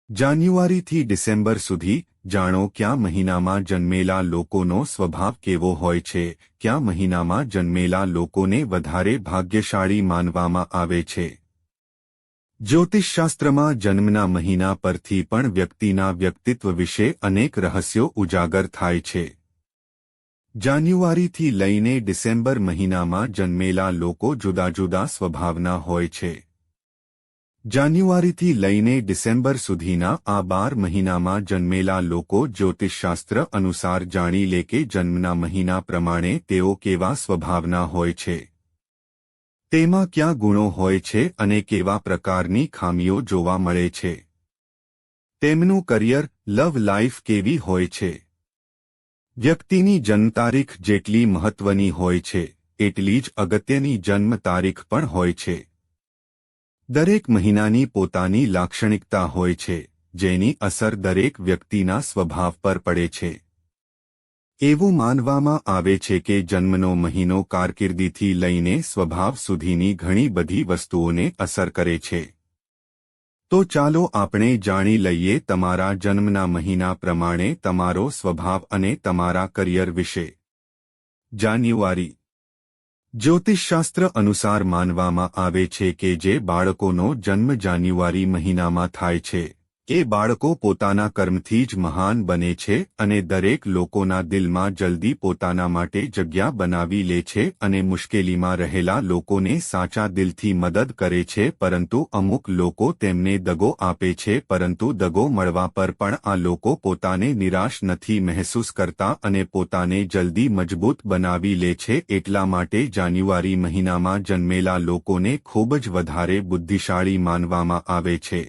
જાન્યુઆરીથી ડિસેમ્બર સુધી જાણો કયા મહિનામાં જન્મેલા લોકોનો સ્વભાવ કેવો હોય છે। કયા મહિનામાં જન્મેલા લોકોને વધારે ભાગ્યશાળી માનવામાં આવે છે। જ્યોતિષશાસ્ત્રમાં જન્મના મહિના પરથી પણ વ્યક્તિના વ્યક્તિત્વ વિશે અનેક રહસ્યો ઉજાગર થાય છે। જાન્યુઆરીથી લઈને ડિસેમ્બર મહિનામાં જન્મેલા લોકો જુદા જુદા સ્વભાવના હોય છે। જાન્યુઆરીથી લઈને ડિસેમ્બર સુધીના આ 12 મહિનામાં જન્મેલા લોકો જ્યોતિષશાસ્ત્ર અનુસાર જાણી લે કે જન્મના મહિના પ્રમાણે તેઓ કેવા સ્વભાવના હોય છે। તેમાં ક્યાં ગુણો હોય છે અને કેવા પ્રકારની ખામીઓ જોવા મળે છે। તેમનું કરિયર, લવ લાઈફ કેવી હોય છે। વ્યક્તિની જન્મ તારીખ જેટલી મહત્વની હોય છે એટલી જ અગત્યની જન્મ તારીખ પણ હોય છે। દરેક મહિનાની પોતાની લાક્ષણિકતા હોય છે જેની અસર દરેક વ્યક્તિના સ્વભાવ પર પડે છે। એવું માનવામાં આવે છે કે જન્મનો મહિનો કારકિર્દીથી લઈને સ્વભાવ સુધીની ઘણી બધી વસ્તુઓને અસર કરે છે। તો ચાલો આપણે જાણી લઈએ તમારા જન્મના મહિના પ્રમાણે તમારો સ્વભાવ અને તમારા કરિયર વિશે। જાન્યુઆરી જ્યોતિષશાસ્ત્ર અનુસાર માનવામાં આવે છે કે જે બાળકોનો જન્મ જાન્યુઆરી મહિનામાં થાય છે એ બાળકો પોતાના કર્મથી જ મહાન બને છે અને દરેક લોકોના દિલમાં જલ્દી પોતાના માટે જગ્યા બનાવી લે છે અને મુશ્કેલીમાં રહેલા લોકોને સાચા દિલથી મદદ કરે છે। પરંતુ અમુક લોકો તેમને દગો આપે છે, પરંતુ દગો મળવા પર પણ આ લોકો પોતાને નિરાશ નથી મહેસૂસ કરતા અને પોતાને જલ્દી મજબૂત બનાવી લે છે। એટલા માટે જાન્યુઆરી મહિનામાં જન્મેલા લોકોને ખૂબ જ વધારે બુદ્ધિશાળી માનવામાં આવે છે।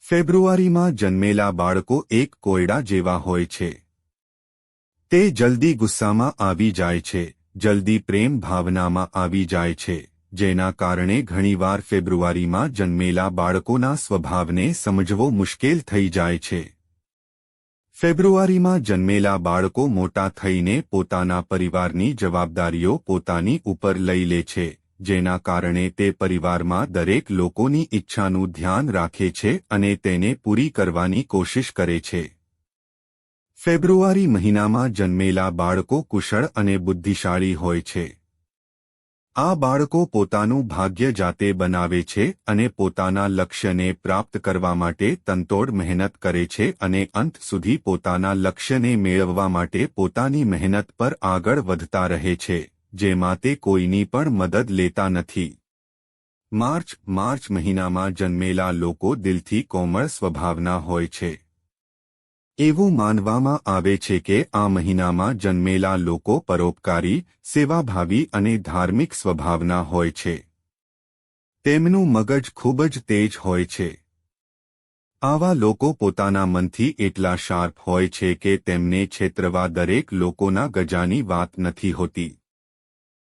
ફેબ્રુઆરીમાં જન્મેલા બાળકો એક કોયડા જેવા હોય છે। તે જલ્દી ગુસ્સામાં આવી જાય છે, જલ્દી પ્રેમ ભાવનામાં આવી જાય છે, જેના કારણે ઘણીવાર ફેબ્રુઆરીમાં જન્મેલા બાળકોના સ્વભાવને સમજવો મુશ્કેલ થઈ જાય છે। ફેબ્રુઆરીમાં જન્મેલા બાળકો મોટા થઈને પોતાના પરિવારની જવાબદારીઓ પોતાની ઉપર લઈ લે છે, જેના કારણે તે પરિવારમાં દરેક લોકોની ઈચ્છાનું ધ્યાન રાખે છે અને તેને પૂરી કરવાની કોશિશ કરે છે। ફેબ્રુઆરી મહિનામાં જન્મેલા બાળકો કુશળ અને બુદ્ધિશાળી હોય છે। આ બાળકો પોતાનું ભાગ્ય જાતે બનાવે છે અને પોતાના લક્ષ્યને પ્રાપ્ત કરવા માટે તનતોડ મહેનત કરે છે અને અંત સુધી પોતાના લક્ષ્યને મેળવવા માટે પોતાની મહેનત પર આગળ વધતા રહે છે, જેમાં તે કોઈની પણ મદદ લેતા નથી। માર્ચ મહિનામાં જન્મેલા લોકો દિલથી કોમળ સ્વભાવના હોય છે। એવું માનવામાં આવે છે કે આ મહિનામાં જન્મેલા લોકો પરોપકારી, સેવાભાવી અને ધાર્મિક સ્વભાવના હોય છે। તેમનું મગજ ખૂબ જ તેજ હોય છે। આવા લોકો પોતાના મનથી એટલા શાર્પ હોય છે કે તેમને છેતરવા દરેક લોકોના ગજાની વાત નથી હોતી।